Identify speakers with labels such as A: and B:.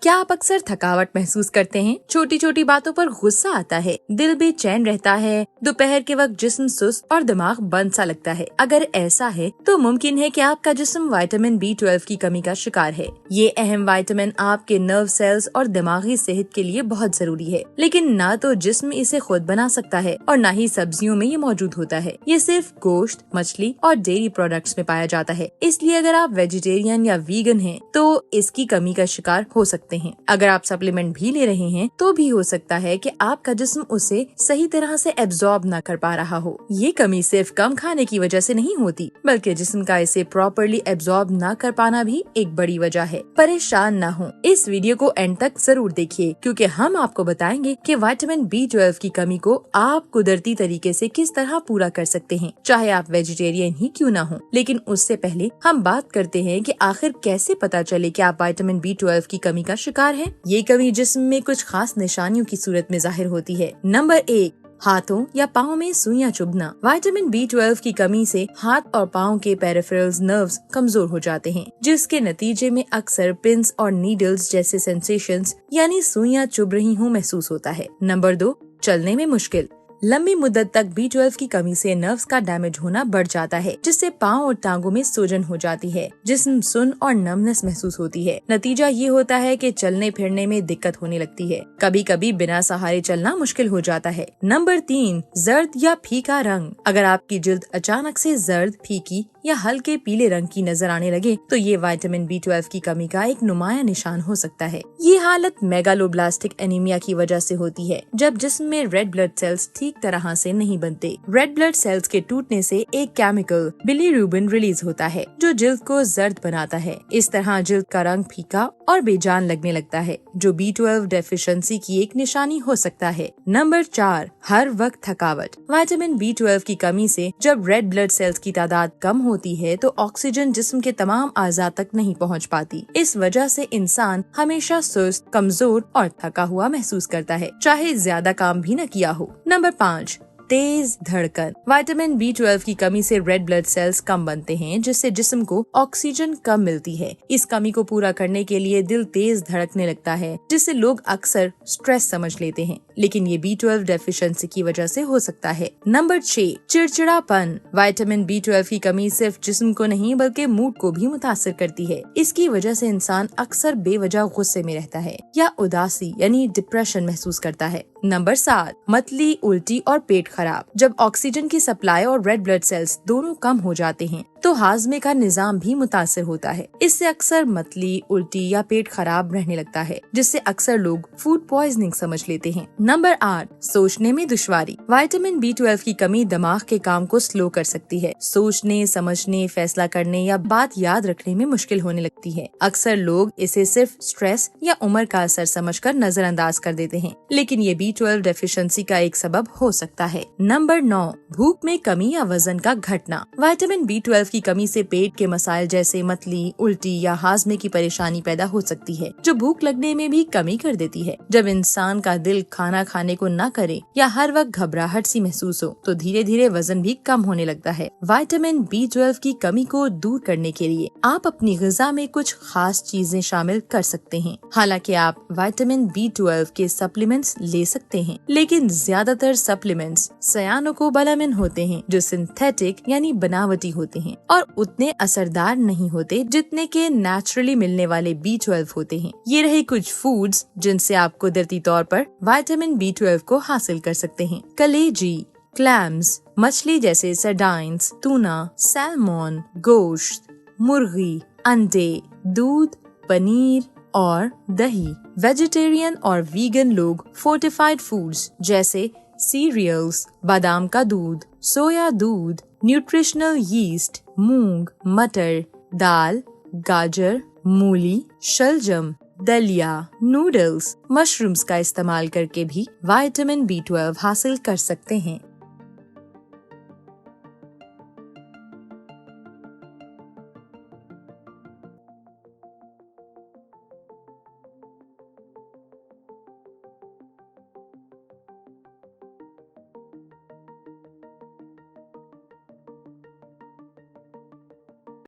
A: क्या आप अक्सर थकावट महसूस करते हैं? छोटी छोटी बातों पर गुस्सा आता है, दिल बेचैन रहता है, दोपहर के वक्त जिस्म सुस्त और दिमाग बंद सा लगता है। अगर ऐसा है तो मुमकिन है कि आपका जिस्म विटामिन B12 की कमी का शिकार है। ये अहम विटामिन आपके नर्व सेल्स और दिमागी सेहत के लिए बहुत जरूरी है, लेकिन ना तो जिस्म इसे खुद बना सकता है और न ही सब्जियों में ये मौजूद होता है। ये सिर्फ गोश्त, मछली और डेयरी प्रोडक्ट्स में पाया जाता है। इसलिए अगर आप वेजिटेरियन या वीगन हैं तो इसकी कमी का शिकार हो सकते हैं। अगर आप सप्लीमेंट भी ले रहे हैं तो भी हो सकता है कि आपका जिस्म उसे सही तरह से एब्जॉर्ब न कर पा रहा हो। ये कमी सिर्फ कम खाने की वजह से नहीं होती, बल्कि जिस्म का इसे प्रॉपर्ली एब्जॉर्ब न कर पाना भी एक बड़ी वजह है। परेशान न हो, इस वीडियो को एंड तक जरूर देखिए, क्योंकि हम आपको बताएंगे कि विटामिन B12 की कमी को आप कुदरती तरीके से किस तरह पूरा कर सकते हैं, चाहे आप वेजिटेरियन ही क्यों न हो। लेकिन उससे पहले हम बात करते हैं कि आखिर कैसे पता चले कि आप विटामिन B12 की कमी का शिकार है। ये कमी जिस्म में कुछ खास निशानियों की सूरत में जाहिर होती है। नंबर 1, हाथों या पाँव में सुइयां चुभना। विटामिन B12 की कमी से हाथ और पाँव के पेरिफेरल नर्व्स कमजोर हो जाते हैं, जिसके नतीजे में अक्सर पिंस और नीडल्स जैसे सेंसेशंस यानी सुइयां चुभ रही हों महसूस होता है। नंबर 2, चलने में मुश्किल। लंबी मुद्दत तक B12 की कमी से नर्व्स का डैमेज होना बढ़ जाता है, जिससे पाँव और टांगों में सूजन हो जाती है, जिस्म सुन्न और नमनेस महसूस होती है। नतीजा ये होता है कि चलने फिरने में दिक्कत होने लगती है। कभी कभी बिना सहारे चलना मुश्किल हो जाता है। नंबर 3, जर्द या फीका रंग। अगर आपकी जिल्द अचानक से जर्द, फीकी या हल्के पीले रंग की नजर आने लगे तो ये विटामिन B12 की कमी का एक नुमाया निशान हो सकता है। ये हालत मेगालोब्लास्टिक एनीमिया की वजह से होती है, जब जिस्म में रेड ब्लड सेल्स ठीक तरह से नहीं बनते। रेड ब्लड सेल्स के टूटने से एक केमिकल बिलीरुबिन रिलीज होता है, जो जिल्द को जर्द बनाता है। इस तरह जिल्द का रंग फीका और बेजान लगने लगता है, जो B12 डेफिशिएंसी की एक निशानी हो सकता है। नंबर 4, हर वक्त थकावट। विटामिन B12 की कमी से जब रेड ब्लड सेल्स की तादाद कम होती है तो ऑक्सीजन जिस्म के तमाम आज़ा तक नहीं पहुंच पाती। इस वजह से इंसान हमेशा सुस्त, कमजोर और थका हुआ महसूस करता है, चाहे ज्यादा काम भी न किया हो। नंबर 5, तेज धड़कन। विटामिन B12 की कमी से रेड ब्लड सेल्स कम बनते हैं, जिससे जिस्म को ऑक्सीजन कम मिलती है। इस कमी को पूरा करने के लिए दिल तेज धड़कने लगता है, जिससे लोग अक्सर स्ट्रेस समझ लेते हैं, लेकिन ये B12 डेफिशिएंसी की वजह से हो सकता है। नंबर 6, चिड़चिड़ापन। विटामिन B12 की कमी सिर्फ जिस्म को नहीं बल्कि मूड को भी मुतासिर करती है। इसकी वजह से इंसान अक्सर बेवजह गुस्से में रहता है या उदासी यानी डिप्रेशन महसूस करता है। नंबर 7, मतली, उल्टी और पेट खराब। जब ऑक्सीजन की सप्लाई और रेड ब्लड सेल्स दोनों कम हो जाते हैं तो हाजमे का निजाम भी मुतासिर होता है। इससे अक्सर मतली, उल्टी या पेट खराब रहने लगता है, जिससे अक्सर लोग फूड पॉइजनिंग समझ लेते हैं। नंबर 8, सोचने में दुश्वारी। विटामिन B12 की कमी दिमाग के काम को स्लो कर सकती है। सोचने, समझने, फैसला करने या बात याद रखने में मुश्किल होने लगती है। अक्सर लोग इसे सिर्फ स्ट्रेस या उम्र का असर समझकर नजरअंदाज कर देते हैं, लेकिन ये B12 डेफिशिएंसी का एक सबब हो सकता है। नंबर 9, भूख में कमी या वजन का घटना। विटामिन B12 की कमी से पेट के मसाइल जैसे मतली, उल्टी या हाजमे की परेशानी पैदा हो सकती है, जो भूख लगने में भी कमी कर देती है। जब इंसान का दिल खाना खाने को न करे या हर वक्त घबराहट सी महसूस हो तो धीरे धीरे वजन भी कम होने लगता है। विटामिन B12 की कमी को दूर करने के लिए आप अपनी ग़िज़ा में कुछ खास चीजें शामिल कर सकते हैं। हालांकि आप विटामिन B12 के सप्लीमेंट्स ले सकते हैं, लेकिन ज्यादातर सप्लीमेंट्स सायानोकोबालामिन होते हैं, जो सिंथेटिक यानी बनावटी होते हैं और उतने असरदार नहीं होते जितने के नेचुरली मिलने वाले B12 होते हैं। ये रहे कुछ फूड्स जिनसे आप कुदरती तौर पर विटामिन B12 को हासिल कर सकते हैं। कलेजी, क्लैम्स, मछली जैसे सर्डाइन्स, टूना, सैल्मन, गोश्त, मुर्गी, अंडे, दूध, पनीर और दही। वेजिटेरियन और वीगन लोग फोर्टिफाइड फूड्स जैसे सीरियल्स, बादाम का दूध, सोया दूध, न्यूट्रिशनल यीस्ट, मूंग, मटर, दाल, गाजर, मूली, शलजम, दलिया, नूडल्स, मशरूम्स का इस्तेमाल करके भी विटामिन B12 हासिल कर सकते हैं।